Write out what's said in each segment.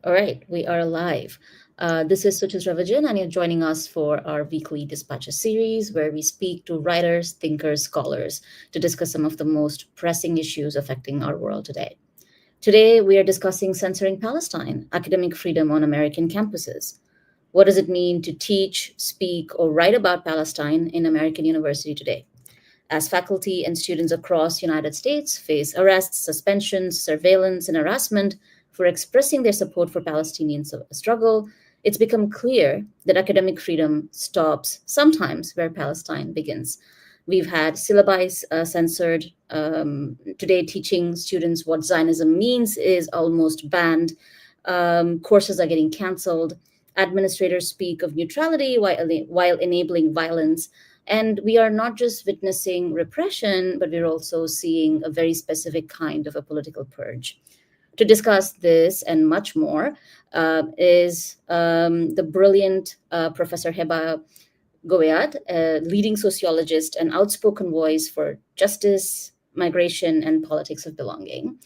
All right, we are live. This is Suchitra Vijayan, and you're joining us for our weekly Dispatches series where we speak to writers, thinkers, scholars to discuss some of the most pressing issues affecting our world today. Today, we are discussing censoring Palestine, academic freedom on American campuses. What does it mean to teach, speak, or write about Palestine in American university today? As faculty and students across United States face arrests, suspensions, surveillance, and harassment for expressing their support for Palestinian struggle, it's become clear that academic freedom stops sometimes where Palestine begins. We've had syllabi censored. Today, teaching students what Zionism means is almost banned. Courses are getting canceled. Administrators speak of neutrality while enabling violence, and we are not just witnessing repression, but we're also seeing a very specific kind of a political purge. To discuss this and much more is the brilliant Professor Heba Gowayed, a leading sociologist and outspoken voice for justice, migration, and politics of belonging.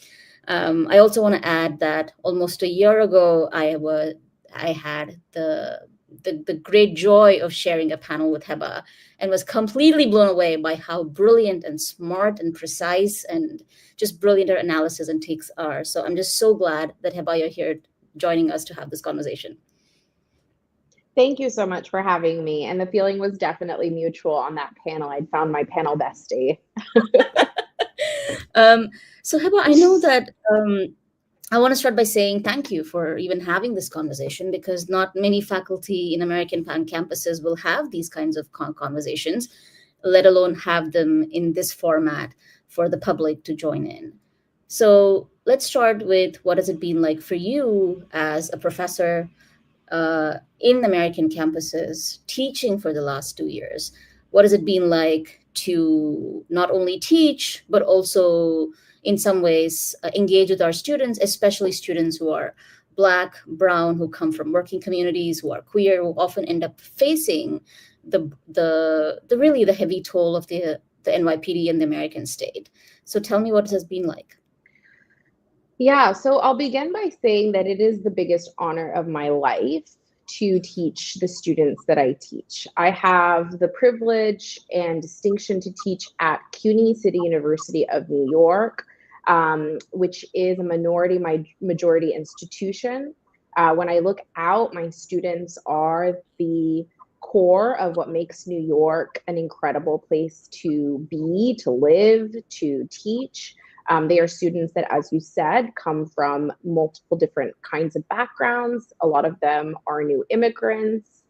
I also want to add that almost a year ago, I had the great joy of sharing a panel with Heba and was completely blown away by how brilliant and smart and precise and just brilliant her analysis and takes are. So I'm just so glad that Heba, you're here joining us to have this conversation. Thank you so much for having me. And the feeling was definitely mutual on that panel. I'd found my panel bestie. um, so Heba, I know that I want to start by saying thank you for even having this conversation because not many faculty in American campuses will have these kinds of conversations, let alone have them in this format for the public to join in. So let's start with what has it been like for you as a professor in American campuses teaching for the last 2 years? What has it been like to not only teach, but also in some ways engage with our students, especially students who are Black, Brown, who come from working communities, who are queer, who often end up facing the really the heavy toll of the NYPD and the American state. So tell me what it has been like. Yeah, so I'll begin by saying that it is the biggest honor of my life to teach the students that I teach. I have the privilege and distinction to teach at CUNY City University of New York, which is a majority institution. When I look out, my students are the core of what makes New York an incredible place to be, to live, to teach. They are students that, as you said, come from multiple different kinds of backgrounds. A lot of them are new immigrants.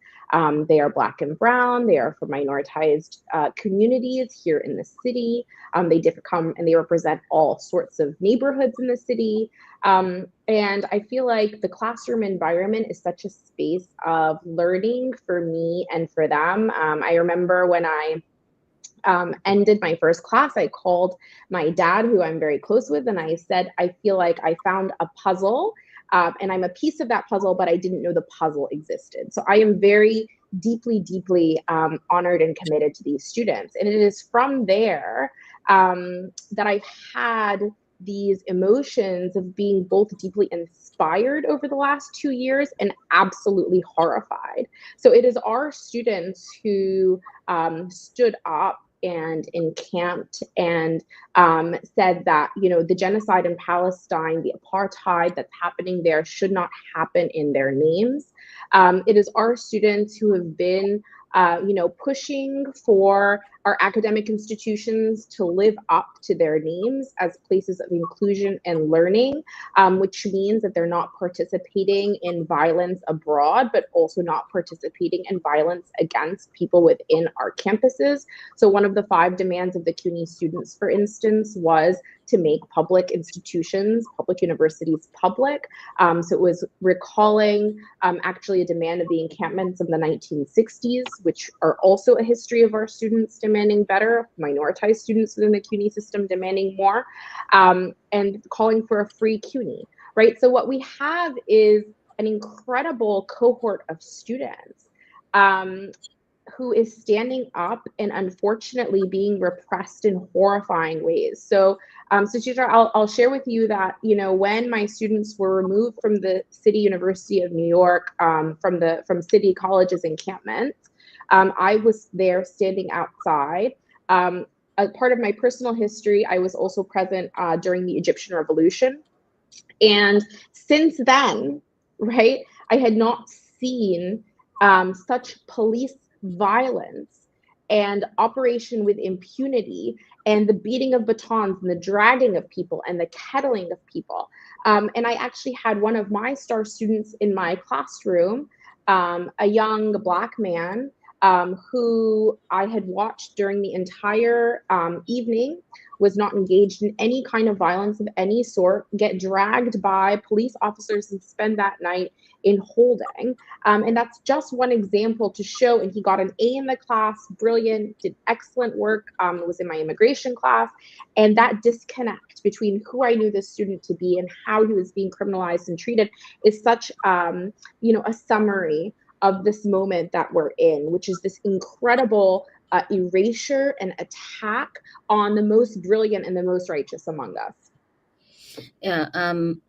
They are Black and Brown. They are from minoritized communities here in the city. Come and they represent all sorts of neighborhoods in the city. And I feel like the classroom environment is such a space of learning for me and for them. I remember when I ended my first class, I called my dad, who I'm very close with, and I said, I feel like I found a puzzle, and I'm a piece of that puzzle, but I didn't know the puzzle existed. So I am very deeply honored and committed to these students. And it is from there that I've had these emotions of being both deeply inspired over the last 2 years and absolutely horrified. So it is our students who stood up and encamped and said that, you know, the genocide in Palestine, the apartheid that's happening there should not happen in their names. It is our students who have been pushing for our academic institutions to live up to their names as places of inclusion and learning, which means that they're not participating in violence abroad, but also not participating in violence against people within our campuses. So one of the 5 demands of the CUNY students, for instance, was to make public institutions, public universities public. So it was recalling actually a demand of the encampments of the 1960s, which are also a history of our students demanding better, minoritized students within the CUNY system demanding more, and calling for a free CUNY, right? So what we have is an incredible cohort of students who is standing up and unfortunately being repressed in horrifying ways. So, Suchitra, I'll share with you that, you know, when my students were removed from the City University of New York, from City College's encampment, I was there standing outside. As part of my personal history, I was also present during the Egyptian Revolution. And since then, right, I had not seen such police violence and operation with impunity and the beating of batons and the dragging of people and the kettling of people. And I actually had one of my star students in my classroom, a young Black man who I had watched during the entire evening, was not engaged in any kind of violence of any sort, get dragged by police officers and spend that night in holding. And that's just one example to show, and he got an A in the class, brilliant, did excellent work, was in my immigration class. And that disconnect between who I knew this student to be and how he was being criminalized and treated is such, a summary of this moment that we're in, which is this incredible erasure and attack on the most brilliant and the most righteous among us. Yeah. When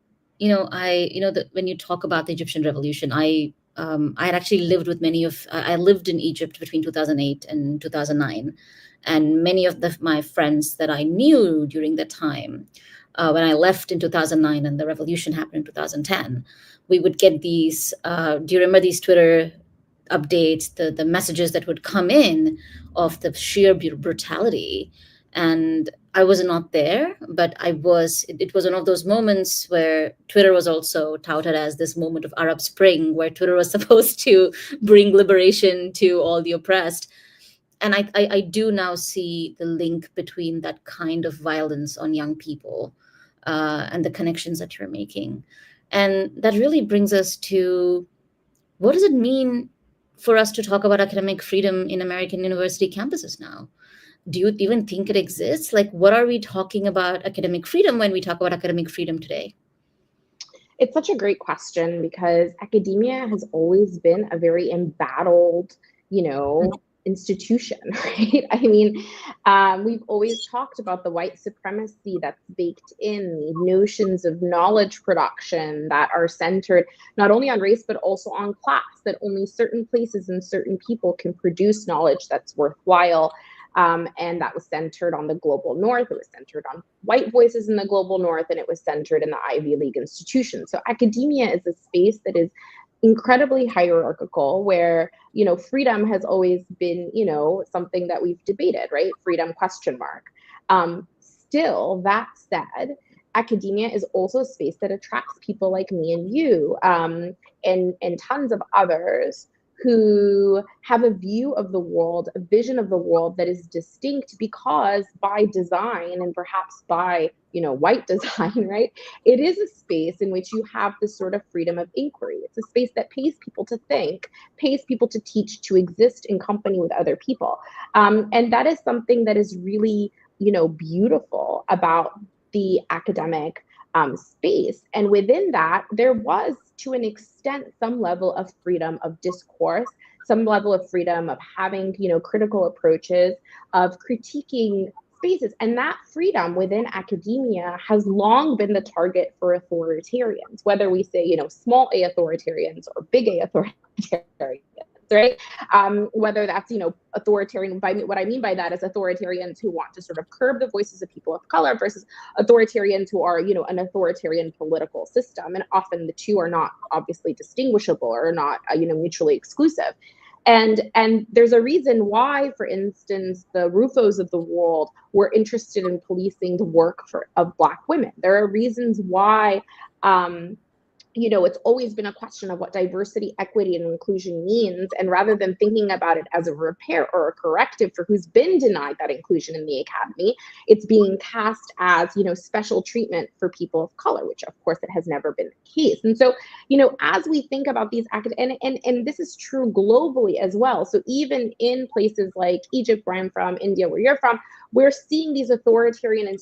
you talk about the Egyptian Revolution, I had actually lived with I lived in Egypt between 2008 and 2009, and many of my friends that I knew during that time, when I left in 2009 and the revolution happened in 2010, we would get these. Do you remember these Twitter updates, the messages that would come in of the sheer brutality? And I was not there, but it was one of those moments where Twitter was also touted as this moment of Arab Spring, where Twitter was supposed to bring liberation to all the oppressed. And I do now see the link between that kind of violence on young people and the connections that you're making. And that really brings us to, what does it mean for us to talk about academic freedom in American university campuses now? Do you even think it exists? Like, what are we talking about academic freedom when we talk about academic freedom today? It's such a great question because academia has always been a very embattled, institution, right? I mean, we've always talked about the white supremacy that's baked in, the notions of knowledge production that are centered not only on race, but also on class, that only certain places and certain people can produce knowledge that's worthwhile. And that was centered on the global north. It was centered on white voices in the global north, and it was centered in the Ivy League institutions. So academia is a space that is incredibly hierarchical, where freedom has always been something that we've debated, right? Freedom question mark. Still, that said, academia is also a space that attracts people like me and you, and tons of others who have a view of the world, a vision of the world that is distinct, because by design, and perhaps by white design, right, it is a space in which you have this sort of freedom of inquiry. It's a space that pays people to think, pays people to teach, to exist in company with other people, and that is something that is really beautiful about the academic space. And within that, there was, to an extent, some level of freedom of discourse, some level of freedom of having, critical approaches, of critiquing spaces. And that freedom within academia has long been the target for authoritarians, whether we say, small a authoritarians or big A authoritarians. Right? Whether that's, authoritarian, what I mean by that is authoritarians who want to sort of curb the voices of people of color versus authoritarians who are, an authoritarian political system. And often the two are not obviously distinguishable or not, mutually exclusive. And there's a reason why, for instance, the Rufos of the world were interested in policing the work of Black women. There are reasons why, it's always been a question of what diversity, equity, and inclusion means. And rather than thinking about it as a repair or a corrective for who's been denied that inclusion in the academy, it's being cast as, special treatment for people of color, which of course it has never been the case. And so, as we think about these and this is true globally as well. So even in places like Egypt, where I'm from, India, where you're from, we're seeing these authoritarian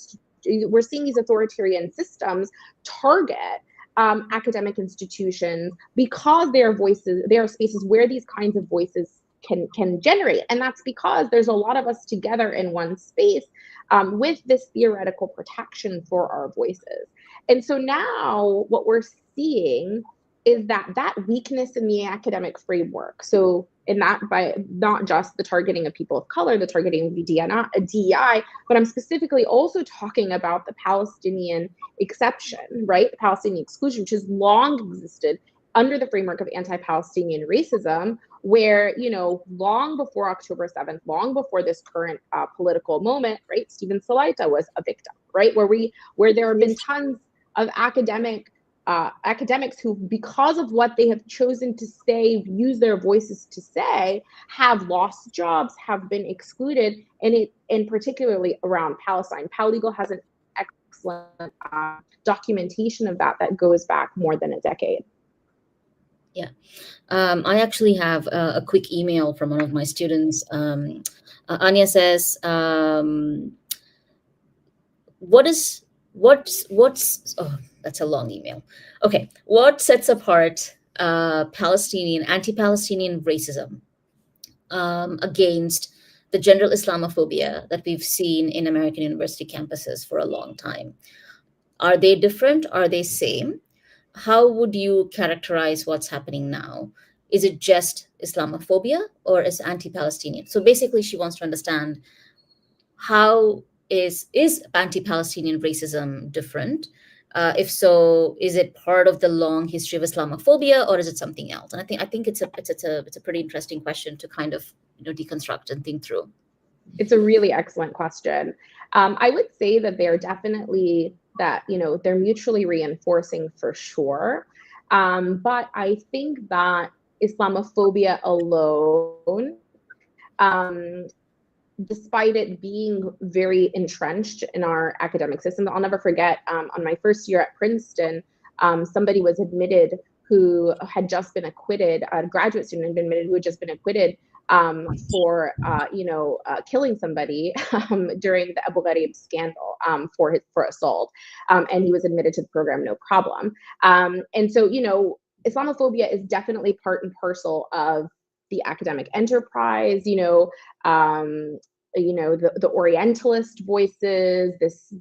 systems target academic institutions because they are spaces where these kinds of voices can generate. And that's because there's a lot of us together in one space with this theoretical protection for our voices. And so now what we're seeing is that weakness in the academic framework. So in that, by not just the targeting of people of color, the targeting of DEI, but I'm specifically also talking about the Palestinian exception, right? The Palestinian exclusion, which has long existed under the framework of anti-Palestinian racism, where, you know, long before October 7th, long before this current political moment, right? Stephen Salaita was a victim, right? Where there have been tons of academics who, because of what they have chosen to say, use their voices to say, have lost jobs, have been excluded, and particularly around Palestine. Pallegal has an excellent documentation of that goes back more than a decade. Yeah. I actually have a quick email from one of my students. Anya says, what's oh, that's a long email. Okay. What sets apart anti-Palestinian racism against the general Islamophobia that we've seen in American university campuses for a long time? Are they different? Are they same? How would you characterize what's happening now? Is it just Islamophobia or is anti-Palestinian? So basically, she wants to understand how is anti-Palestinian racism different? If so, is it part of the long history of Islamophobia or is it something else? And I think it's a pretty interesting question to kind of deconstruct and think through. It's a really excellent question. I would say that they're definitely they're mutually reinforcing for sure. But I think that Islamophobia alone, despite it being very entrenched in our academic system, I'll never forget on my first year at Princeton, somebody was admitted who had just been acquitted, a graduate student had been admitted who had just been acquitted for killing somebody during the Abu Ghraib scandal for assault, and he was admitted to the program no problem. And so Islamophobia is definitely part and parcel of the academic enterprise. The Orientalist voices, this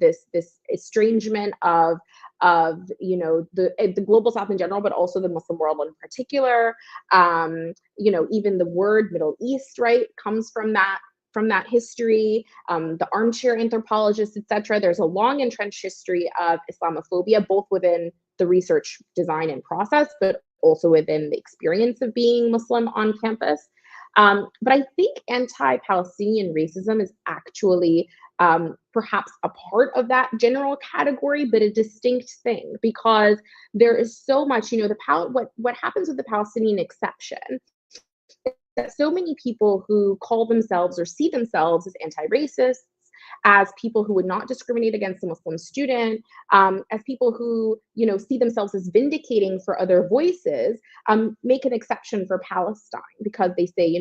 estrangement of the global South in general, but also the Muslim world in particular. Even the word Middle East, right, comes from that history. The armchair anthropologists, etc. There's a long entrenched history of Islamophobia, both within the research design and process, but also within the experience of being Muslim on campus. But I think anti-Palestinian racism is actually perhaps a part of that general category, but a distinct thing, because there is so much, what happens with the Palestinian exception is that so many people who call themselves or see themselves as anti-racists, as people who would not discriminate against a Muslim student, as people who, see themselves as vindicating for other voices, make an exception for Palestine because they say,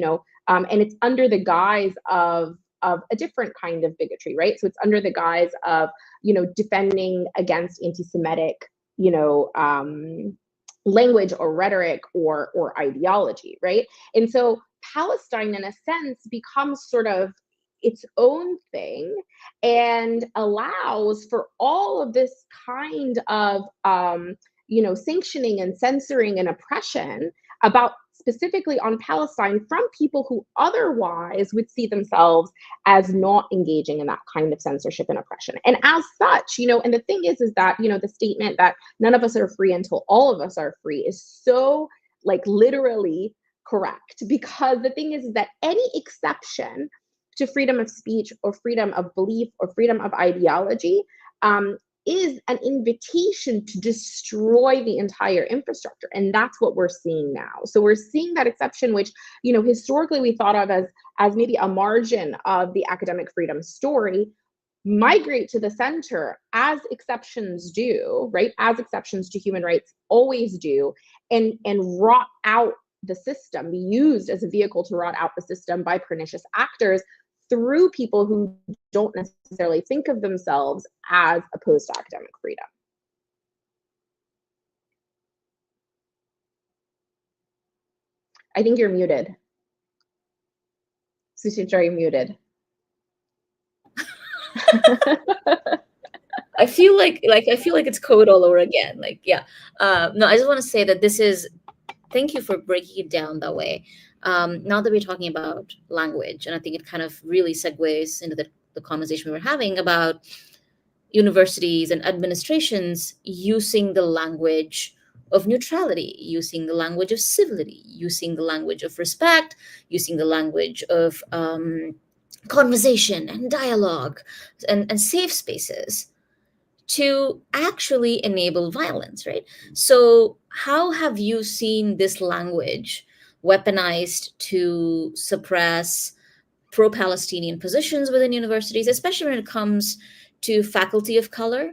and it's under the guise of a different kind of bigotry, right? So it's under the guise of, defending against anti-Semitic, language or rhetoric or ideology, right? And so Palestine, in a sense, becomes sort of its own thing and allows for all of this kind of sanctioning and censoring and oppression about specifically on Palestine from people who otherwise would see themselves as not engaging in that kind of censorship and oppression. And as such, and the thing is that, the statement that none of us are free until all of us are free is so literally correct, because the thing is that any exception to freedom of speech or freedom of belief or freedom of ideology is an invitation to destroy the entire infrastructure. And that's what we're seeing now. So we're seeing that exception, which, historically we thought of as maybe a margin of the academic freedom story, migrate to the center as exceptions do, right? As exceptions to human rights always do, and rot out the system, be used as a vehicle to rot out the system by pernicious actors through people who don't necessarily think of themselves as opposed to academic freedom. I think you're muted. Suchitra, you're muted. I feel like it's code all over again. Like, yeah. No, I just want to say that this is, thank you for breaking it down that way. Now that we're talking about language, and I think it kind of really segues into the conversation we were having about universities and administrations using the language of neutrality, using the language of civility, using the language of respect, using the language of conversation and dialogue and safe spaces to actually enable violence, right? So, how have you seen this language weaponized to suppress pro Palestinian positions within universities, especially when it comes to faculty of color,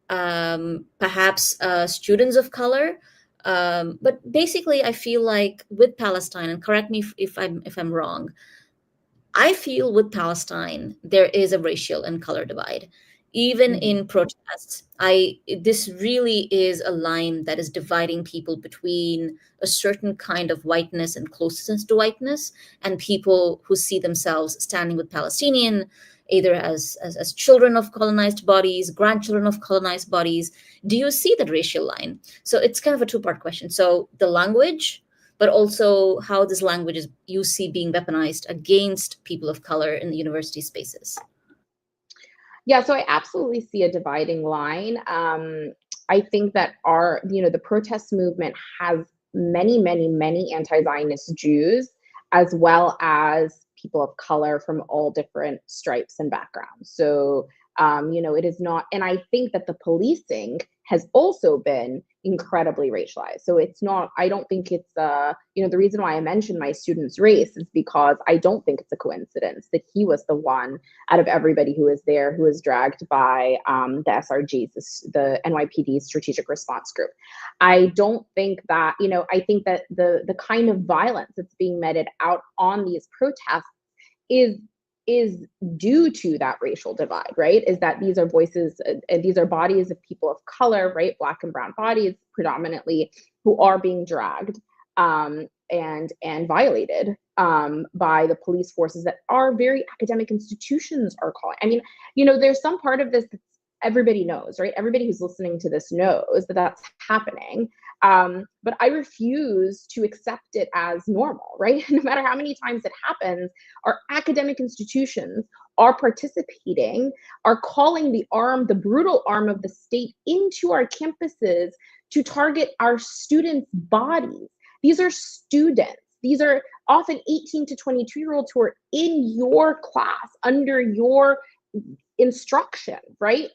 perhaps students of color? But basically, I feel like with Palestine, and correct me if I'm wrong, I feel with Palestine, there is a racial and color divide. Even Mhm. in protests, this really is a line that is dividing people between a certain kind of whiteness and closeness to whiteness, and people who see themselves standing with Palestinian, either as children of colonized bodies, grandchildren of colonized bodies. Do you see that racial line? So it's kind of a two-part question. So the language, but also how this language is you see being weaponized against people of color in the university spaces. Yeah, so I absolutely see a dividing line. I think that the protest movement has many, many, many anti-Zionist Jews, as well as people of color from all different stripes and backgrounds. So, it is not, and I think that the policing has also been incredibly racialized. So it's not, I don't think it's, the reason why I mentioned my student's race is because I don't think it's a coincidence that he was the one out of everybody who was there who was dragged by the SRGs, the NYPD Strategic Response Group. I don't think that, I think that the kind of violence that's being meted out on these protests is is due to that racial divide, right? Is that these are voices and these are bodies of people of color, right? Black and brown bodies predominantly, who are being dragged and violated by the police forces that our very academic institutions are calling. I mean, there's some part of this that everybody knows, right? Everybody who's listening to this knows that that's happening. But I refuse to accept it as normal, right? No matter how many times it happens, our academic institutions are participating, are calling the brutal arm of the state into our campuses to target our students' bodies. These are students. These are often 18 to 22-year-olds who are in your class under your instruction, right?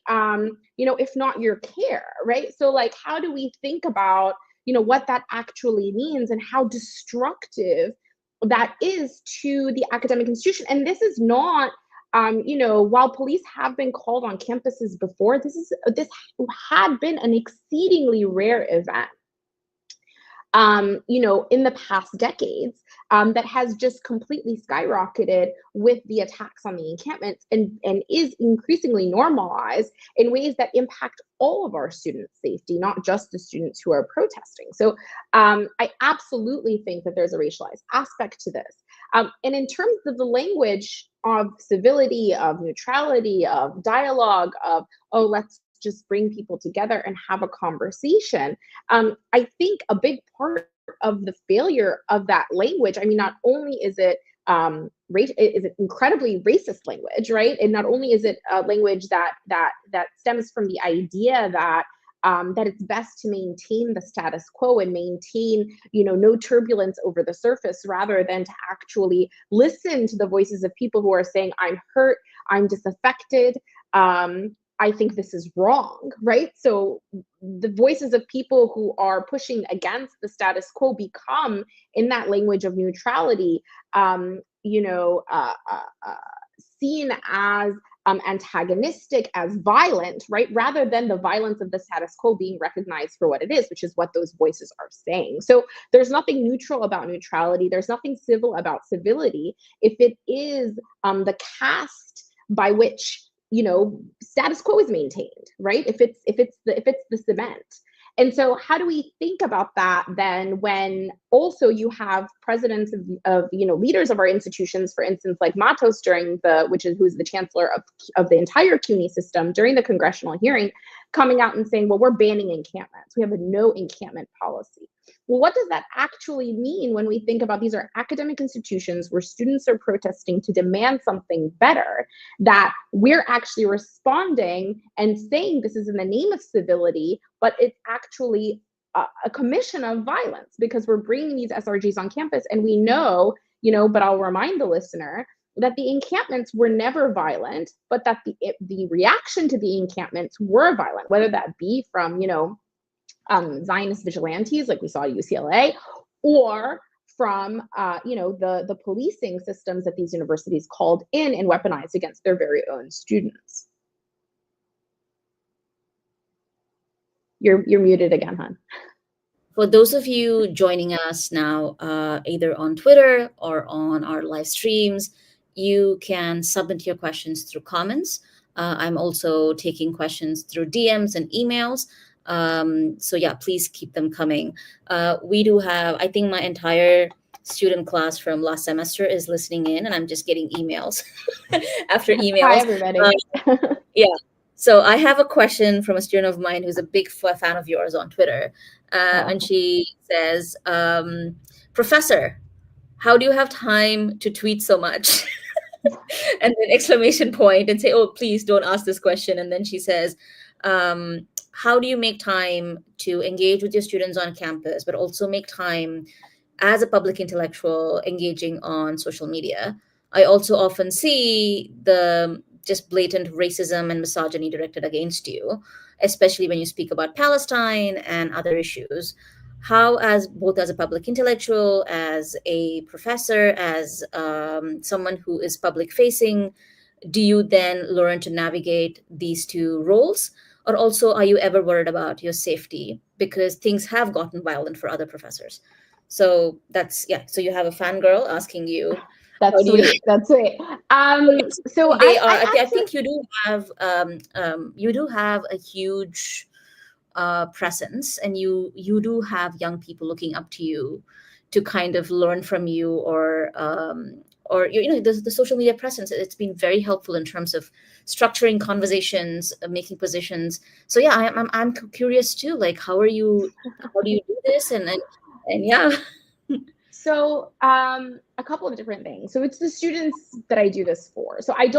If not your care, right? So like, how do we think about, what that actually means and how destructive that is to the academic institution? And this is not, while police have been called on campuses before, this had been an exceedingly rare event in the past decades, that has just completely skyrocketed with the attacks on the encampments and is increasingly normalized in ways that impact all of our students' safety, not just the students who are protesting. So I absolutely think that there's a racialized aspect to this. And in terms of the language of civility, of neutrality, of dialogue, of, oh, let's just bring people together and have a conversation. I think a big part of the failure of that language, I mean, not only is it is it incredibly racist language, right? And not only is it a language that stems from the idea that that it's best to maintain the status quo and maintain, no turbulence over the surface, rather than to actually listen to the voices of people who are saying, I'm hurt, I'm disaffected. I think this is wrong, right? So the voices of people who are pushing against the status quo become, in that language of neutrality, seen as antagonistic, as violent, right? Rather than the violence of the status quo being recognized for what it is, which is what those voices are saying. So there's nothing neutral about neutrality. There's nothing civil about civility if it is the caste by which status quo is maintained, right? If it's the cement. And so how do we think about that then when also you have presidents of leaders of our institutions, for instance, like Matos who's the chancellor of the entire CUNY system during the congressional hearing, coming out and saying, well, we're banning encampments. We have a no encampment policy. Well, what does that actually mean when we think about these are academic institutions where students are protesting to demand something better, that we're actually responding and saying this is in the name of civility, but it's actually a commission of violence because we're bringing these SRGs on campus, and we know, but I'll remind the listener that the encampments were never violent, but that the reaction to the encampments were violent, whether that be from, Zionist vigilantes like we saw at UCLA, or from the policing systems that these universities called in and weaponized against their very own students. You're muted again, hon. For those of you joining us now, either on Twitter or on our live streams, you can submit your questions through comments. I'm also taking questions through DMs and emails. So yeah, please keep them coming. We do have, I think my entire student class from last semester is listening in, and I'm just getting emails after emails. Hi, everybody. Yeah. So I have a question from a student of mine who's a big fan of yours on Twitter. And she says, Professor, how do you have time to tweet so much? And then exclamation point, and say, oh, please don't ask this question. And then she says, how do you make time to engage with your students on campus, but also make time as a public intellectual engaging on social media? I also often see the just blatant racism and misogyny directed against you, especially when you speak about Palestine and other issues. How, as both as a public intellectual, as a professor, as someone who is public facing, do you then learn to navigate these two roles? Or also, are you ever worried about your safety because things have gotten violent for other professors? So so you have a fangirl asking you. That's sweet. That's sweet. So I think you do have a huge presence, and you do have young people looking up to you to kind of learn from you, or the social media presence. It's been very helpful in terms of structuring conversations, making positions. So yeah, I'm curious too. Like, how do you do this? And yeah. So a couple of different things. So it's the students that I do this for. So I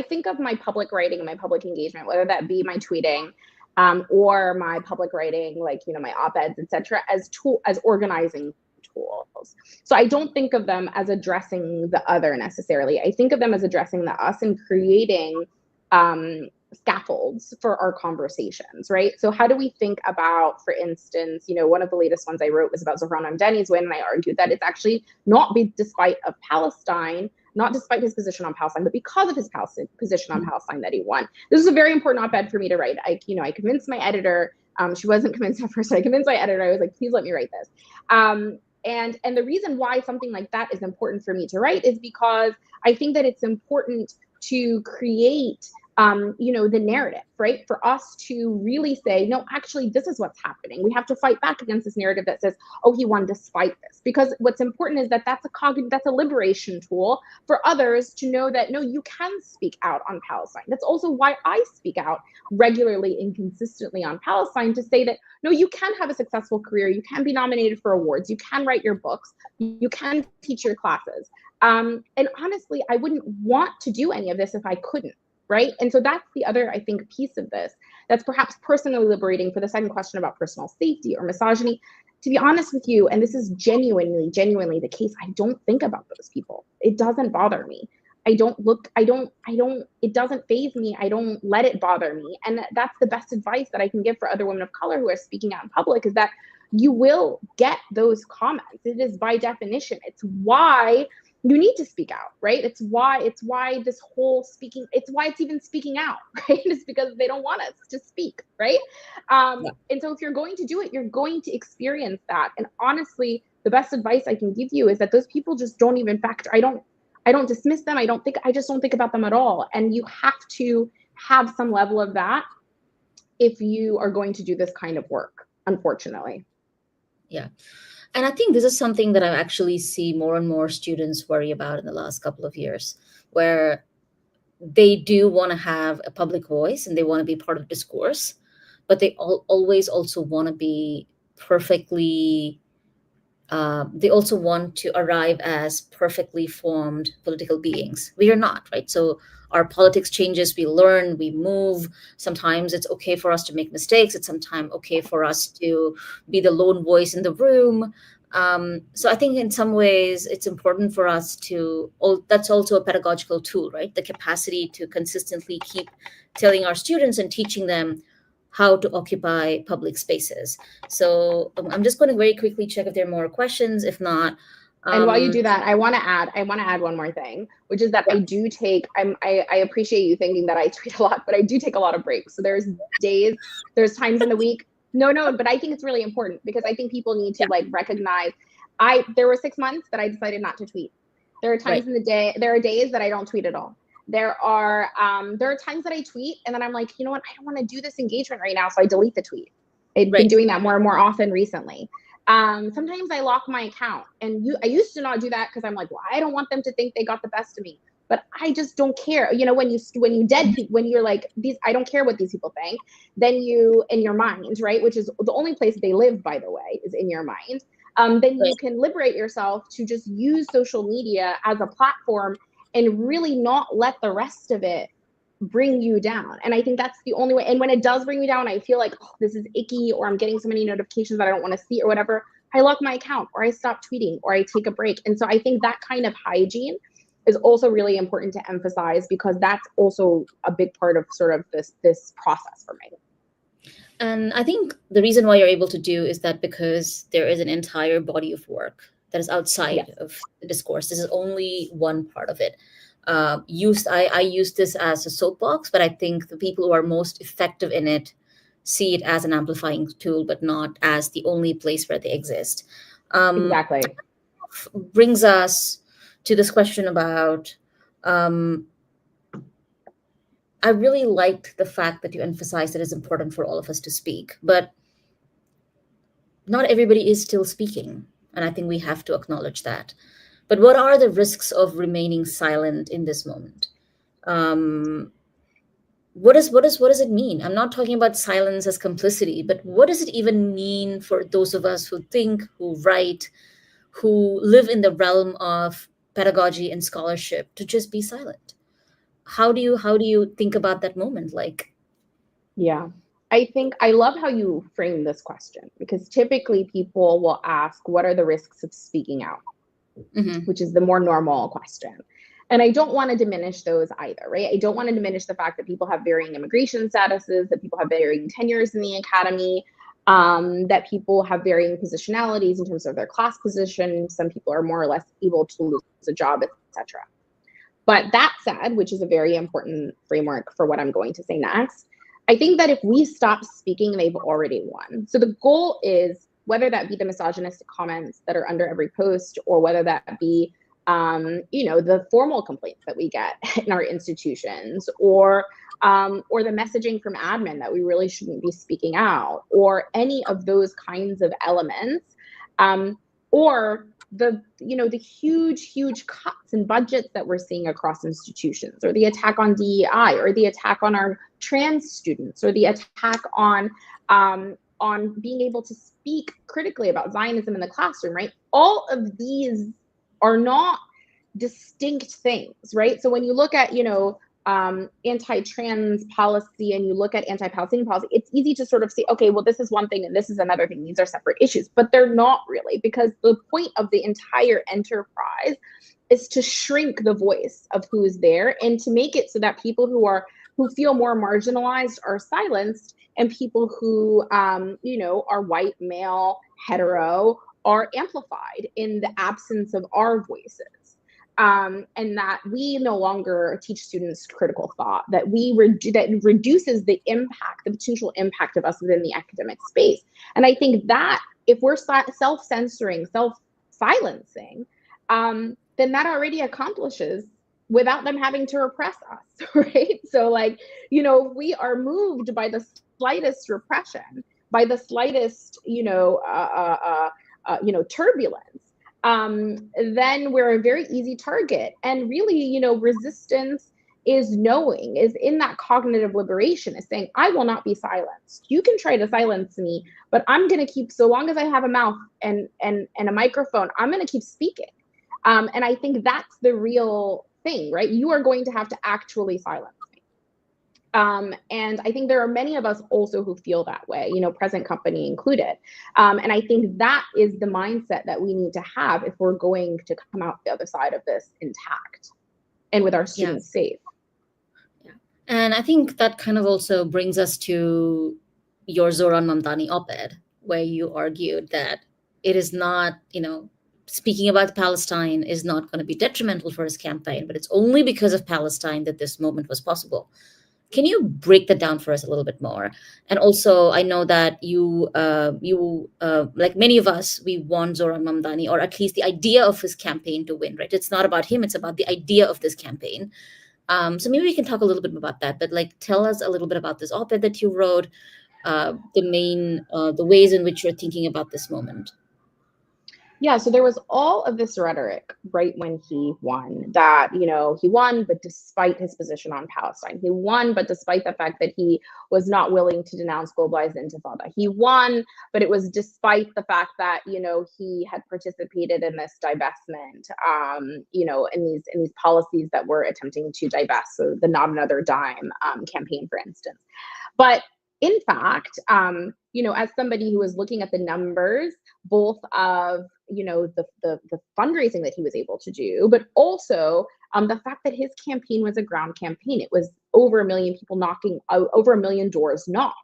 think of my public writing and my public engagement, whether that be my tweeting or my public writing, like, my op-eds, etc., as organizing tools. So I don't think of them as addressing the other necessarily. I think of them as addressing the us and creating scaffolds for our conversations, right? So how do we think about, for instance, one of the latest ones I wrote was about Zohran Hamdani's win, and I argued that it's actually not despite of Palestine, not despite his position on Palestine, but because of his position on Palestine that he won. This was a very important op-ed for me to write. I convinced my editor. She wasn't convinced at first. I convinced my editor. I was like, please let me write this. And the reason why something like that is important for me to write is because I think that it's important to create the narrative, right? For us to really say, no, actually, this is what's happening. We have to fight back against this narrative that says, oh, he won despite this. Because what's important is that that's a liberation tool for others to know that, no, you can speak out on Palestine. That's also why I speak out regularly and consistently on Palestine, to say that, no, you can have a successful career. You can be nominated for awards. You can write your books. You can teach your classes. And honestly, I wouldn't want to do any of this if I couldn't. Right. And so that's the other, I think, piece of this that's perhaps personally liberating. For the second question about personal safety or misogyny, to be honest with you, and this is genuinely the case, I don't think about those people. It doesn't bother me. It doesn't faze me. I don't let it bother me. And that's the best advice that I can give for other women of color who are speaking out in public, is that you will get those comments. It is by definition. It's why you need to speak out, right? It's why this whole speaking, it's why it's even speaking out, right? It's because they don't want us to speak, right? And so if you're going to do it, you're going to experience that. And honestly, the best advice I can give you is that those people just don't even factor. I don't dismiss them. I just don't think about them at all. And you have to have some level of that if you are going to do this kind of work, unfortunately. Yeah. And I think this is something that I actually see more and more students worry about in the last couple of years, where they do want to have a public voice and they want to be part of discourse, but they always also want to be perfectly they also want to arrive as perfectly formed political beings. We are not, right? So our politics changes, we learn, we move. Sometimes it's okay for us to make mistakes. It's sometimes okay for us to be the lone voice in the room. So I think in some ways it's important for us to, that's also a pedagogical tool, right? The capacity to consistently keep telling our students and teaching them how to occupy public spaces. So I'm just going to very quickly check if there are more questions. If not, And while you um, do that, I want to add one more thing, which is that yeah, I do take, I appreciate you thinking that I tweet a lot, but I do take a lot of breaks. So there's days, there's times in the week. No, but I think it's really important because I think people need to yeah, like recognize, there were 6 months that I decided not to tweet. There are times right, in the day, there are days that I don't tweet at all. There are times that I tweet and then I'm like, you know what, I don't want to do this engagement right now, so I delete the tweet. I've been right, doing that more and more often recently. Sometimes I lock my account, and I used to not do that because I'm like, well, I don't want them to think they got the best of me. But I just don't care. You know, when you're like these, I don't care what these people think. Then you, in your mind, right, which is the only place they live, by the way, is in your mind. Then right. you can liberate yourself to just use social media as a platform and really not let the rest of it bring you down. And I think that's the only way. And when it does bring me down, I feel like, oh, this is icky, or I'm getting so many notifications that I don't want to see or whatever, I lock my account or I stop tweeting or I take a break. And so I think that kind of hygiene is also really important to emphasize because that's also a big part of sort of this process for me. And I think the reason why you're able to do is that because there is an entire body of work that is outside Yes, of the discourse. This is only one part of it. I use this as a soapbox, but I think the people who are most effective in it see it as an amplifying tool, but not as the only place where they exist. Um, exactly. Brings us to this question about um, I really liked the fact that you emphasized that it's important for all of us to speak, but not everybody is still speaking. And I think we have to acknowledge that. But what are the risks of remaining silent in this moment? Um, what does it mean? I'm not talking about silence as complicity, but what does it even mean for those of us who think, who write, who live in the realm of pedagogy and scholarship to just be silent? How do you think about that moment? Like, Yeah. I think I love how you frame this question because typically people will ask, what are the risks of speaking out? mhm, Which is the more normal question. And I don't want to diminish those either, right? I don't want to diminish the fact that people have varying immigration statuses, that people have varying tenures in the academy, that people have varying positionalities in terms of their class position. Some people are more or less able to lose a job, etc. But that said, which is a very important framework for what I'm going to say next, I think that if we stop speaking, they've already won. So the goal is, whether that be the misogynistic comments that are under every post, or whether that be, the formal complaints that we get in our institutions, or the messaging from admin that we really shouldn't be speaking out, or any of those kinds of elements, or the huge cuts in budgets that we're seeing across institutions, or the attack on DEI, or the attack on our trans students, or the attack on being able to speak critically about Zionism in the classroom, right? All of these are not distinct things, right? So when you look at anti-trans policy and you look at anti-Palestinian policy, it's easy to sort of say, okay, well, this is one thing and this is another thing. These are separate issues, but they're not really, because the point of the entire enterprise is to shrink the voice of who is there and to make it so that people who feel more marginalized are silenced, and people who are white, male, hetero are amplified in the absence of our voices. And that we no longer teach students critical thought, that that reduces the impact, the potential impact of us within the academic space. And I think that if we're self-censoring, self-silencing, then that already accomplishes without them having to repress us, right? So like, we are moved by the slightest repression, by the slightest, turbulence, then we're a very easy target. And really, resistance is knowing, is in that cognitive liberation, is saying, I will not be silenced. You can try to silence me, but I'm going to keep, so long as I have a mouth and a microphone, I'm going to keep speaking. And I think that's the real thing, right? You are going to have to actually silence me. And I think there are many of us also who feel that way, present company included. And I think that is the mindset that we need to have if we're going to come out the other side of this intact and with our students safe. Yeah. And I think that kind of also brings us to your Zoran Mamdani op-ed, where you argued that it is not, speaking about Palestine is not going to be detrimental for his campaign, but it's only because of Palestine that this moment was possible. Can you break that down for us a little bit more? And also, I know that you, like many of us, we want Zoran Mamdani, or at least the idea of his campaign to win, right? It's not about him, it's about the idea of this campaign. So maybe we can talk a little bit about that, but like tell us a little bit about this op-ed that you wrote, the ways in which you're thinking about this moment. Yeah, so there was all of this rhetoric right when he won that, he won, but despite his position on Palestine, he won, but despite the fact that he was not willing to denounce globalized intifada, he won, but it was despite the fact that, he had participated in this divestment, in these policies that were attempting to divest, so the Not Another Dime campaign, for instance. But in fact, as somebody who was looking at the numbers, both of the fundraising that he was able to do, but also the fact that his campaign was a ground campaign. It was over 1 million people knocking, over 1 million doors knocked,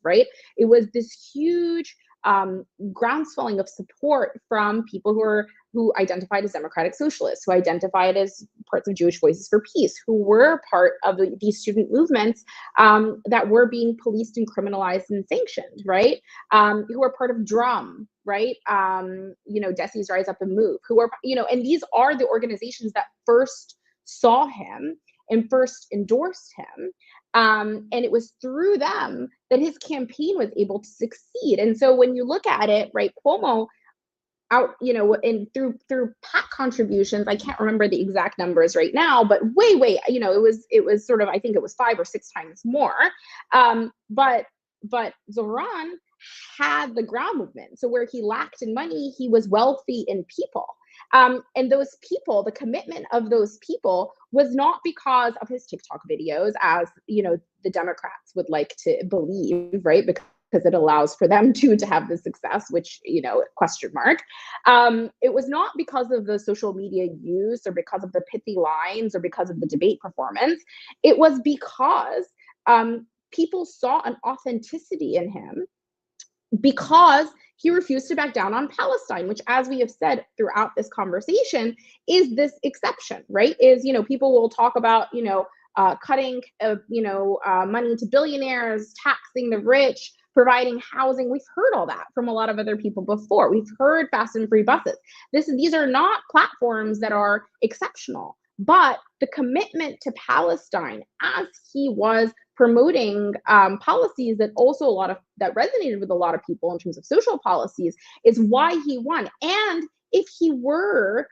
right? It was this huge groundswelling of support from people who identified as democratic socialists, who identified as parts of Jewish Voices for Peace, who were part of these student movements that were being policed and criminalized and sanctioned, right? Who are part of Drum, right? Desi's Rise Up and Move, who are, and these are the organizations that first saw him and first endorsed him. And it was through them that his campaign was able to succeed. And so when you look at it, right, Cuomo out, and through PAC contributions, I can't remember the exact numbers right now, but way, it was sort of, I think it was 5 or 6 times more. But Zoran had the ground movement. So where he lacked in money, he was wealthy in people. And those people, the commitment of those people was not because of his TikTok videos, as, the Democrats would like to believe, right? Because it allows for them to have the success, which, question mark. It was not because of the social media use or because of the pithy lines or because of the debate performance. It was because people saw an authenticity in him, because he refused to back down on Palestine, which, as we have said throughout this conversation, is this exception, right? Is, people will talk about, cutting, money to billionaires, taxing the rich, providing housing. We've heard all that from a lot of other people before. We've heard fast and free buses. These are not platforms that are exceptional, but the commitment to Palestine, as he was promoting policies that also that resonated with a lot of people in terms of social policies, is why he won. And if he were,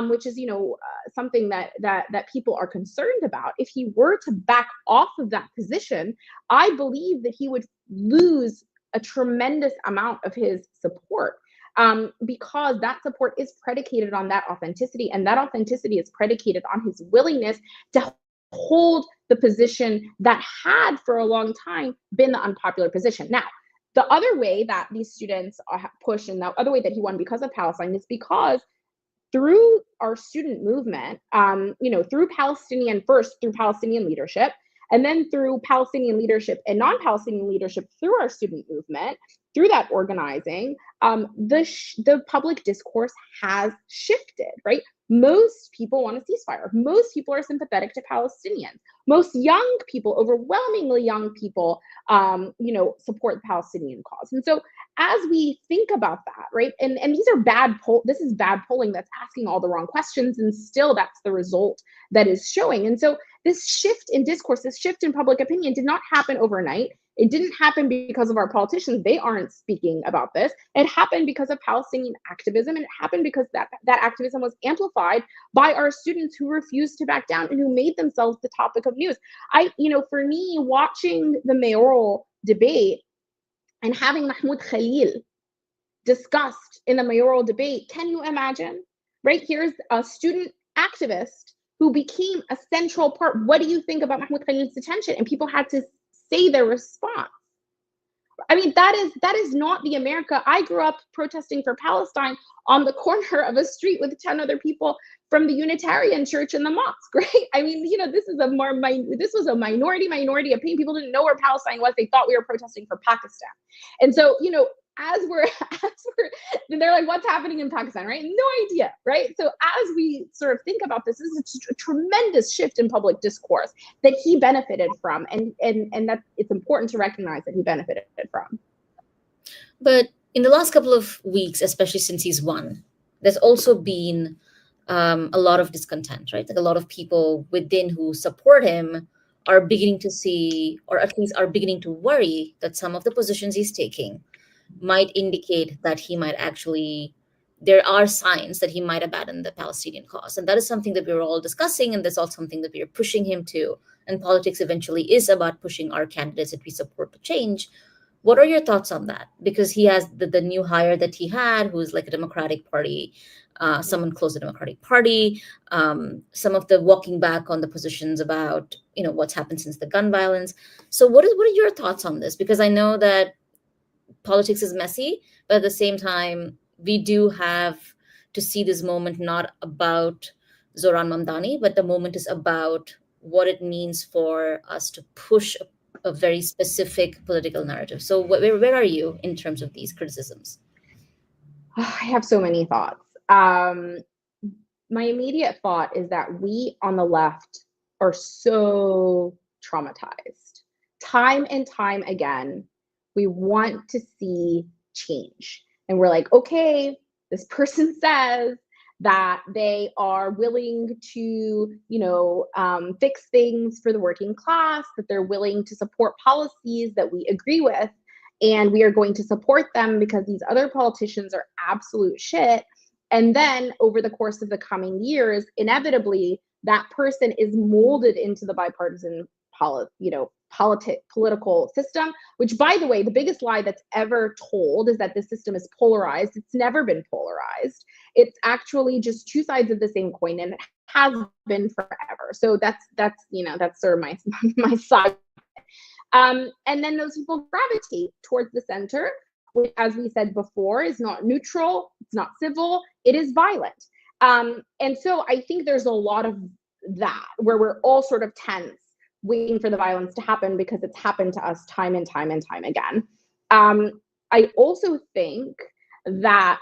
which is something that people are concerned about, if he were to back off of that position, I believe that he would lose a tremendous amount of his support. Because that support is predicated on that authenticity, and that authenticity is predicated on his willingness to hold the position that had for a long time been the unpopular position. Now, the other way that these students push, and the other way that he won because of Palestine, is because through our student movement, through Palestinian first, through Palestinian leadership, and then through Palestinian leadership and non-Palestinian leadership through our student movement, through that organizing, the public discourse has shifted, right? Most people want a ceasefire. Most people are sympathetic to Palestinians. Most young people, overwhelmingly young people, support the Palestinian cause. And so as we think about that, right, and these are this is bad polling that's asking all the wrong questions, and still that's the result that is showing. And so this shift in discourse, this shift in public opinion did not happen overnight. It didn't happen because of our politicians. They aren't speaking about this. It happened because of Palestinian activism, and it happened because that activism was amplified by our students who refused to back down and who made themselves the topic of news. For me, watching the mayoral debate and having Mahmoud Khalil discussed in the mayoral debate, can you imagine? Right? Here's a student activist who became a central part. What do you think about Mahmoud Khalil's detention? And people had to say their response. I mean, that is not the America. I grew up protesting for Palestine on the corner of a street with 10 other people from the Unitarian Church and the mosque, right? I mean, this was a minority opinion. People didn't know where Palestine was. They thought we were protesting for Pakistan. And so, as we're they're like, what's happening in Pakistan, right? No idea, right? So as we sort of think about this is a tremendous shift in public discourse that he benefited from, and that it's important to recognize that he benefited from. But in the last couple of weeks, especially since he's won, there's also been a lot of discontent, right? Like a lot of people within who support him are beginning to see, or at least are beginning to worry that some of the positions he's taking might indicate that he might actually, there are signs that he might abandon the Palestinian cause. And that is something that we're all discussing, and that's all something that we are pushing him to. And politics eventually is about pushing our candidates that we support to change. What are your thoughts on that? Because he has the new hire that he had, who's like a Democratic Party, someone close to the Democratic Party, some of the walking back on the positions about, what's happened since the gun violence. So what are your thoughts on this? Because I know that politics is messy, but at the same time, we do have to see this moment not about Zoran Mamdani, but the moment is about what it means for us to push a very specific political narrative. So where are you in terms of these criticisms? I have so many thoughts. My immediate thought is that we on the left are so traumatized. Time and time again, we want to see change. And we're like, okay, this person says that they are willing to, fix things for the working class, that they're willing to support policies that we agree with, and we are going to support them because these other politicians are absolute shit. And then over the course of the coming years, inevitably, that person is molded into the bipartisan political system, which, by the way, the biggest lie that's ever told is that the system is polarized. It's never been polarized. It's actually just two sides of the same coin, and it has been forever. So that's sort of my side. And then those people gravitate towards the center, which, as we said before, is not neutral, it's not civil, it is violent. And so I think there's a lot of that where we're all sort of tense, waiting for the violence to happen because it's happened to us time and time and time again. I also think that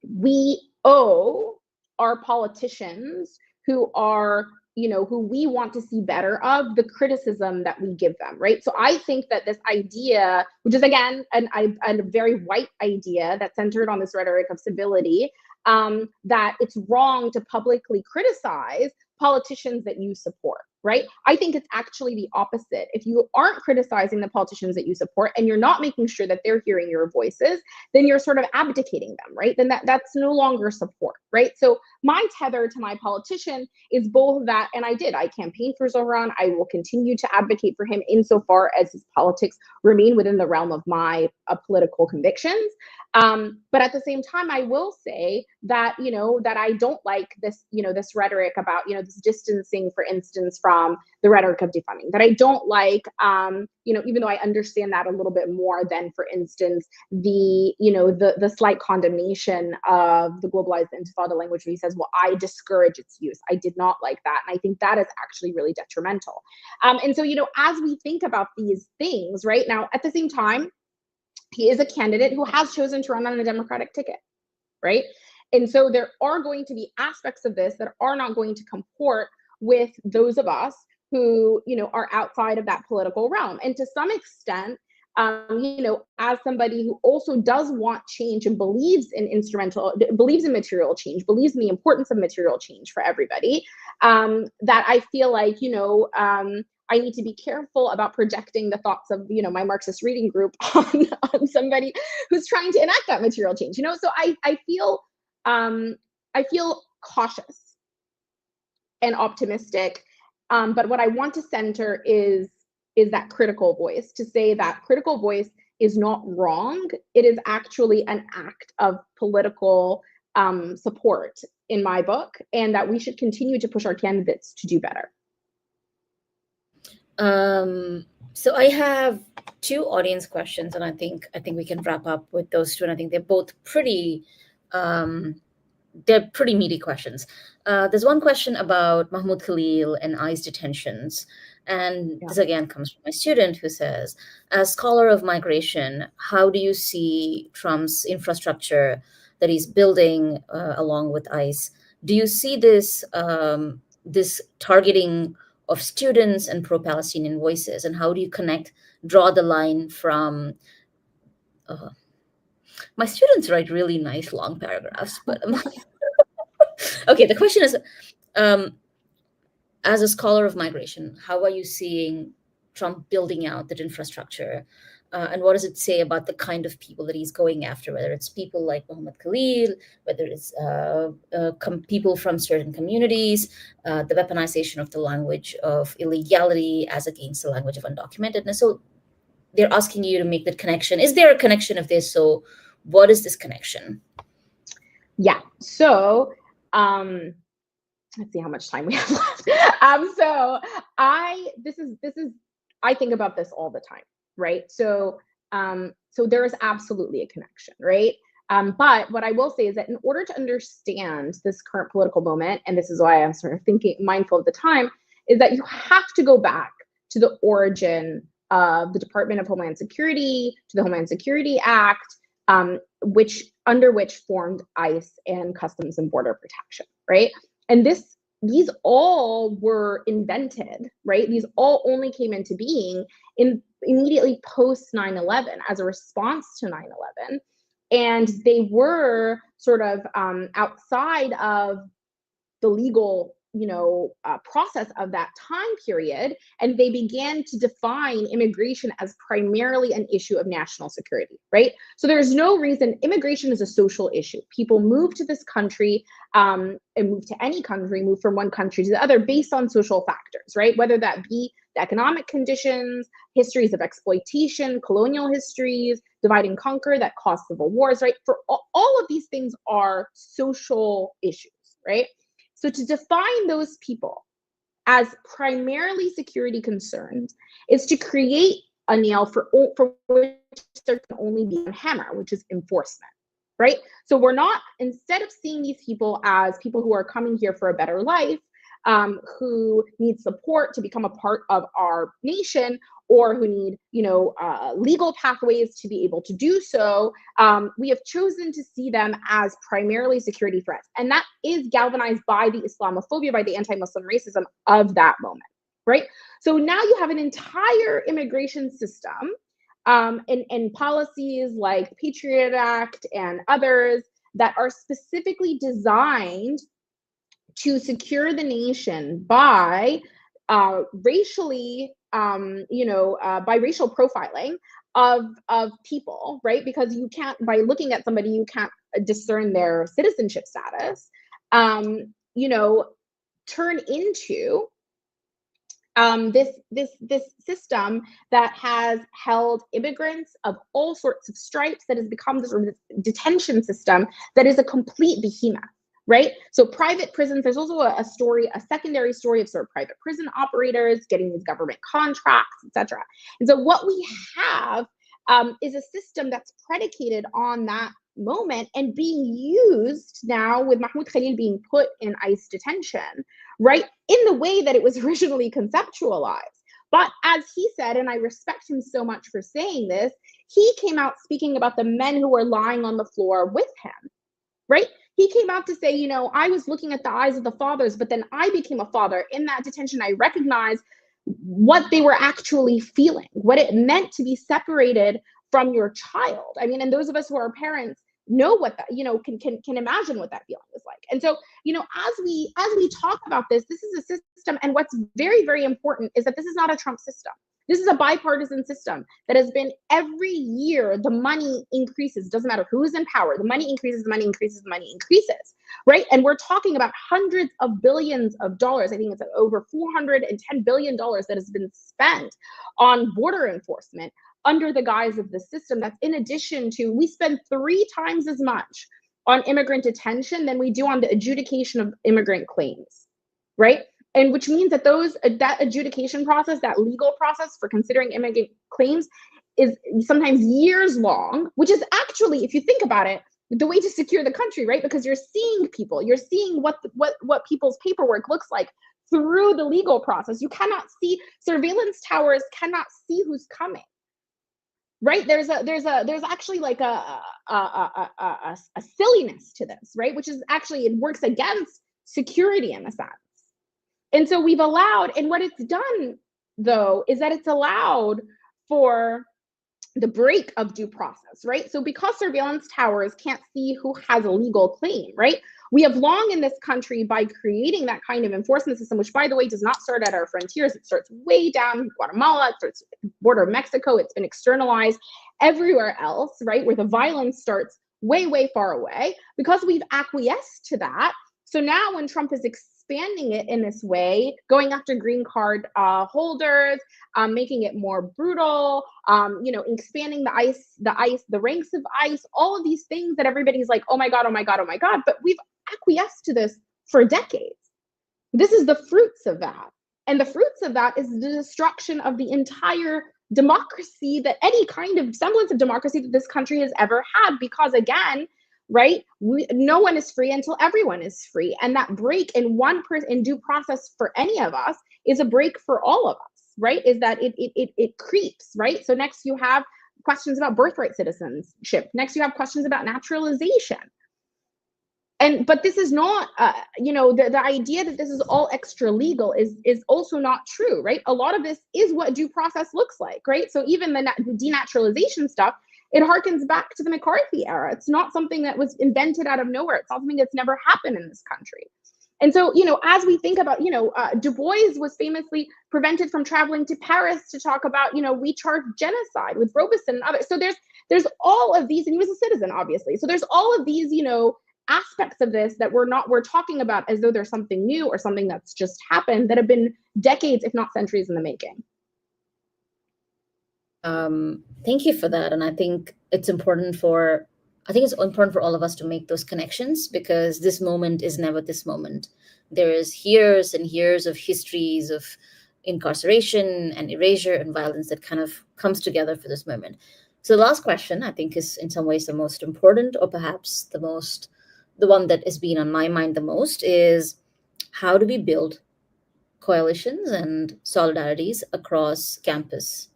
we owe our politicians who are, who we want to see better of, the criticism that we give them, right? So I think that this idea, which is again a very white idea that's centered on this rhetoric of civility, that it's wrong to publicly criticize politicians that you support, right? I think it's actually the opposite. If you aren't criticizing the politicians that you support and you're not making sure that they're hearing your voices, then you're sort of abdicating them, right? Then that's no longer support, right? So my tether to my politician is both that, and I campaigned for Zohran. I will continue to advocate for him insofar as his politics remain within the realm of my political convictions. But at the same time, I will say that, that I don't like this, this rhetoric about, this distancing, for instance, from the rhetoric of defunding, that I don't like, even though I understand that a little bit more than, for instance, the slight condemnation of the globalized intifada language where he says, well, I discourage its use. I did not like that. And I think that is actually really detrimental. And so, as we think about these things right now, at the same time, he is a candidate who has chosen to run on a Democratic ticket, right? And so there are going to be aspects of this that are not going to comport with those of us who, are outside of that political realm. And to some extent, as somebody who also does want change and believes in material change, believes in the importance of material change for everybody, that I feel like, I need to be careful about projecting the thoughts of, my Marxist reading group on somebody who's trying to enact that material change. So I feel cautious and optimistic, but what I want to center is that critical voice, to say that critical voice is not wrong. It is actually an act of political support in my book, and that we should continue to push our candidates to do better. So I have two audience questions, and I think we can wrap up with those two. And I think they're both pretty meaty questions. There's one question about Mahmoud Khalil and ICE detentions. And this again comes from my student who says, as scholar of migration, how do you see Trump's infrastructure that he's building along with ICE? Do you see this this targeting of students and pro-Palestinian voices? And how do you draw the line from my students write really nice long paragraphs, but okay, the question is, as a scholar of migration, how are you seeing Trump building out that infrastructure? And what does it say about the kind of people that he's going after, whether it's people like Muhammad Khalil, whether it's people from certain communities, the weaponization of the language of illegality as against the language of undocumentedness? So they're asking you to make that connection. Is there a connection of this? So what is this connection? Yeah. So let's see how much time we have left. I think about this all the time, right? So there is absolutely a connection, right? But what I will say is that in order to understand this current political moment, and this is why I'm sort of mindful of the time, is that you have to go back to the origin of the Department of Homeland Security, to the Homeland Security Act, under which formed ICE and Customs and Border Protection, right? And these all were invented, right? These all only came into being immediately post 9/11 as a response to 9/11. And they were sort of outside of the legal process of that time period, and they began to define immigration as primarily an issue of national security, right? So there's no reason. Immigration is a social issue. People move to this country and move to any country, move from one country to the other based on social factors, right? Whether that be the economic conditions, histories of exploitation, colonial histories, divide and conquer that caused civil wars, right? For all of these things are social issues, right? So to define those people as primarily security concerns is to create a nail for which there can only be a hammer, which is enforcement, right? So we're not, instead of seeing these people as people who are coming here for a better life, who need support to become a part of our nation, or who need, legal pathways to be able to do so, we have chosen to see them as primarily security threats. And that is galvanized by the Islamophobia, by the anti-Muslim racism of that moment, right? So now you have an entire immigration system and policies like the Patriot Act and others that are specifically designed to secure the nation by by racial profiling of people, right? Because you can't, by looking at somebody, you can't discern their citizenship status, turn into this system that has held immigrants of all sorts of stripes, that has become this sort of detention system that is a complete behemoth. Right? So private prisons, there's also a secondary story of sort of private prison operators getting these government contracts, etc. And so what we have is a system that's predicated on that moment and being used now with Mahmoud Khalil being put in ICE detention, right? In the way that it was originally conceptualized. But as he said, and I respect him so much for saying this, he came out speaking about the men who were lying on the floor with him. Right? He came out to say, I was looking at the eyes of the fathers, but then I became a father. In that detention, I recognized what they were actually feeling, what it meant to be separated from your child. I mean, and those of us who are parents know what that, can imagine what that feeling is like. And so, as we talk about this is a system. And what's very, very important is that this is not a Trump system. This is a bipartisan system that has been, every year the money increases. Doesn't matter who's in power. The money increases, the money increases, the money increases, right? And we're talking about hundreds of billions of dollars. I think it's over $410 billion that has been spent on border enforcement under the guise of the system. That's in addition to, we spend 3 times as much on immigrant detention than we do on the adjudication of immigrant claims, right? And which means that that adjudication process, that legal process for considering immigrant claims, is sometimes years long, which is actually, if you think about it, the way to secure the country, right? Because you're seeing people, you're seeing what people's paperwork looks like through the legal process. You cannot see, surveillance towers cannot see who's coming, right? There's actually like a silliness to this, right? Which is actually, it works against security in a sense. And so we've allowed, and what it's done though, is that it's allowed for the break of due process, right? So because surveillance towers can't see who has a legal claim, right? We have long in this country, by creating that kind of enforcement system, which by the way, does not start at our frontiers. It starts way down in Guatemala, it starts at the border of Mexico. It's been externalized everywhere else, right? Where the violence starts way, way far away, because we've acquiesced to that. So now when Trump is expanding it in this way, going after green card holders, making it more brutal, expanding the ranks of ICE, all of these things that everybody's like, oh my God, oh my God, oh my God. But we've acquiesced to this for decades. This is the fruits of that. And the fruits of that is the destruction of the entire democracy, that any kind of semblance of democracy that this country has ever had. Because again, right, no one is free until everyone is free. And that break in one person in due process for any of us is a break for all of us, right? Is that it creeps, right? So next you have questions about birthright citizenship. Next you have questions about naturalization. But this is not, the idea that this is all extra legal is also not true, right? A lot of this is what due process looks like, right? So even the denaturalization stuff, it harkens back to the McCarthy era. It's not something that was invented out of nowhere. It's something that's never happened in this country. And so, as we think about, Du Bois was famously prevented from traveling to Paris to talk about, we charge genocide with Robeson and others. So there's all of these, and he was a citizen, obviously. So there's all of these, aspects of this that we're talking about as though there's something new or something that's just happened, that have been decades, if not centuries, in the making. Thank you for that. And I think it's important for all of us to make those connections, because this moment is never this moment. There is years and years of histories of incarceration and erasure and violence that kind of comes together for this moment. So the last question, I think, is in some ways the most important, or perhaps the one that has been on my mind the most, is how do we build coalitions and solidarities across campus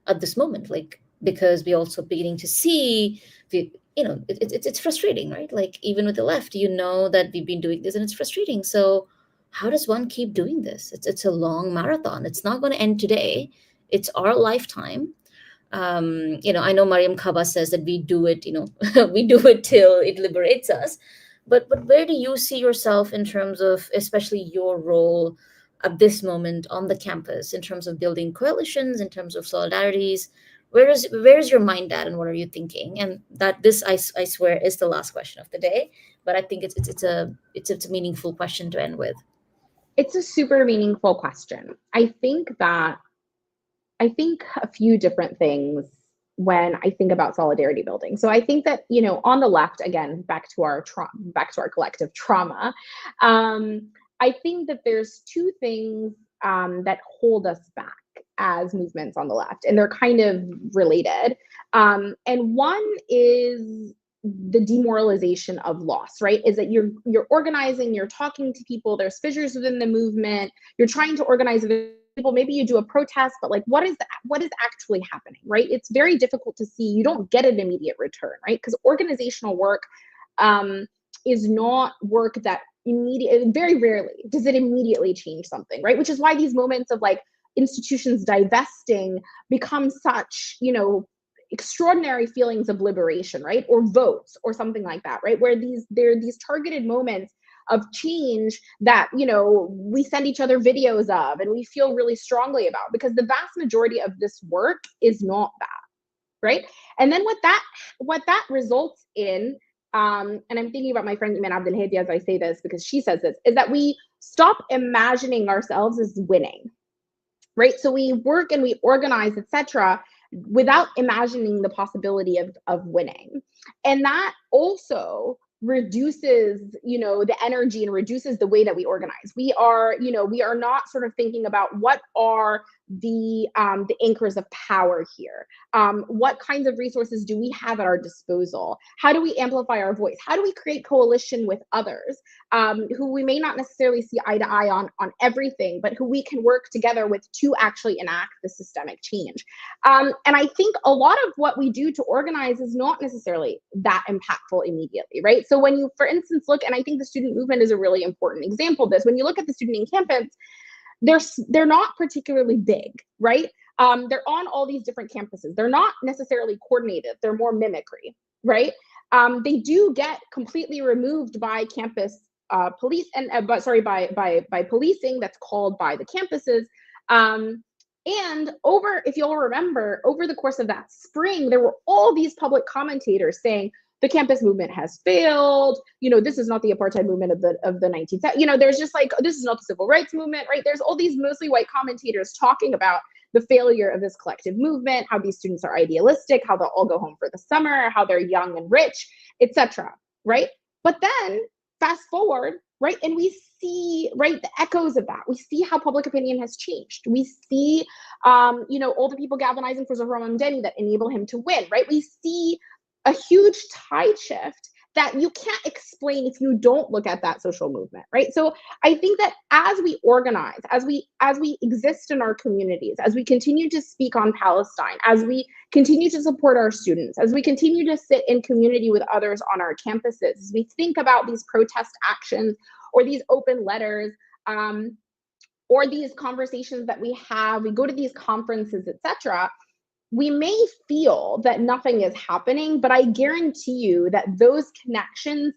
at this moment? Like, because we're also beginning to see, it's frustrating, right? Like, even with the left, that we've been doing this and it's frustrating. So how does one keep doing this? It's a long marathon. It's not going to end today. It's our lifetime. I know Mariam Kaba says that we do it, we do it till it liberates us. But where do you see yourself in terms of, especially your role at this moment on the campus, in terms of building coalitions, in terms of solidarities? Where is your mind at, and what are you thinking? And that this, I swear, is the last question of the day. But I think it's a meaningful question to end with. It's a super meaningful question. I think a few different things when I think about solidarity building. So I think that, on the left, again, back to our collective trauma, I think that there's two things that hold us back as movements on the left, and they're kind of related. And one is the demoralization of loss, right? Is that you're organizing, you're talking to people, there's fissures within the movement, you're trying to organize people, maybe you do a protest, but like, what is actually happening, right? It's very difficult to see. You don't get an immediate return, right? Because organizational work is not work that very rarely does it immediately change something, right? Which is why these moments of like institutions divesting become such, extraordinary feelings of liberation, right? Or votes or something like that, right? Where there are these targeted moments of change that, we send each other videos of and we feel really strongly about, because the vast majority of this work is not that, right? And then what that results in, and I'm thinking about my friend Iman Abdel Hadi as I say this, because she says this, is that we stop imagining ourselves as winning, right? So we work and we organize, etc., without imagining the possibility of winning. And that also reduces, the energy and reduces the way that we organize. We are not sort of thinking about what are the anchors of power here. What kinds of resources do we have at our disposal? How do we amplify our voice? How do we create coalition with others who we may not necessarily see eye to eye on everything, but who we can work together with to actually enact the systemic change? And I think a lot of what we do to organize is not necessarily that impactful immediately, right? So when you, for instance, look, and I think the student movement is a really important example of this, when you look at the student encampments, they're not particularly big, right? They're on all these different campuses. They're not necessarily coordinated. They're more mimicry, right? They do get completely removed by campus police and by policing that's called by the campuses. And if you'll remember, over the course of that spring, there were all these public commentators saying the campus movement has failed. This is not the apartheid movement of the 19th. There's just like, this is not the civil rights movement, right? There's all these mostly white commentators talking about the failure of this collective movement, how these students are idealistic, how they'll all go home for the summer, how they're young and rich, etc. Right? But then fast forward, right, and we see, right, the echoes of that. We see how public opinion has changed. We see, all the people galvanizing for Zohran Mamdani that enable him to win, right? We see a huge tide shift that you can't explain if you don't look at that social movement, right? So I think that as we organize, as we exist in our communities, as we continue to speak on Palestine, as we continue to support our students, as we continue to sit in community with others on our campuses, as we think about these protest actions or these open letters, or these conversations that we have, we go to these conferences, etc., we may feel that nothing is happening, but I guarantee you that those connections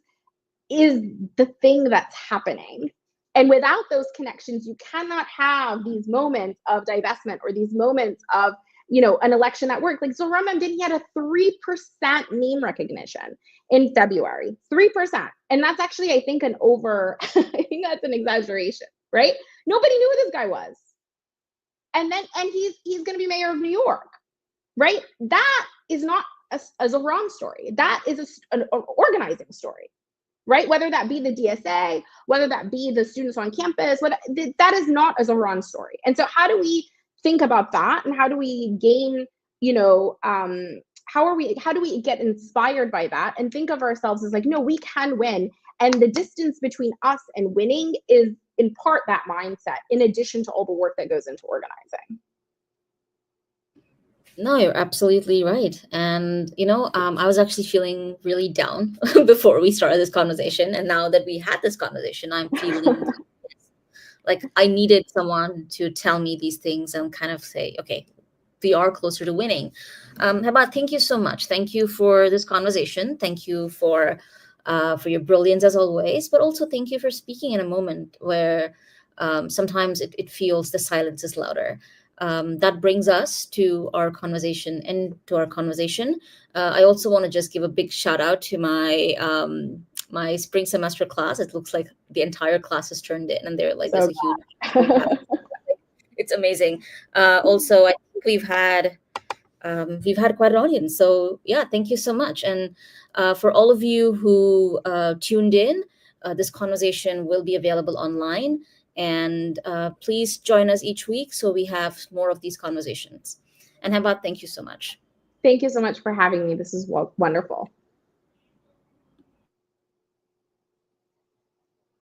is the thing that's happening. And without those connections, you cannot have these moments of divestment or these moments of, an election at work. Like Zohran Mamdani had a 3% name recognition in February, 3%. And that's actually, I think, I think that's an exaggeration, right? Nobody knew who this guy was. And he's going to be mayor of New York. Right? That is not a Zohran story. That is an organizing story, right? Whether that be the DSA, whether that be the students on campus, that is not a Zohran story. And so how do we think about that? And how do we gain, how do we get inspired by that and think of ourselves as like, no, we can win. And the distance between us and winning is in part that mindset, in addition to all the work that goes into organizing. No, you're absolutely right. And, I was actually feeling really down before we started this conversation. And now that we had this conversation, I'm feeling like I needed someone to tell me these things and kind of say, okay, we are closer to winning. Heba, thank you so much. Thank you for this conversation. Thank you for your brilliance as always, but also thank you for speaking in a moment where sometimes it feels the silence is louder. That brings us to our conversation. I also want to just give a big shout out to my my spring semester class. It looks like the entire class has turned in, and they're like, there's a huge. It's amazing. Also, I think we've had quite an audience. So yeah, thank you so much. And for all of you who tuned in, this conversation will be available online. And please join us each week so we have more of these conversations. And Heba, thank you so much. Thank you so much for having me. This is wonderful.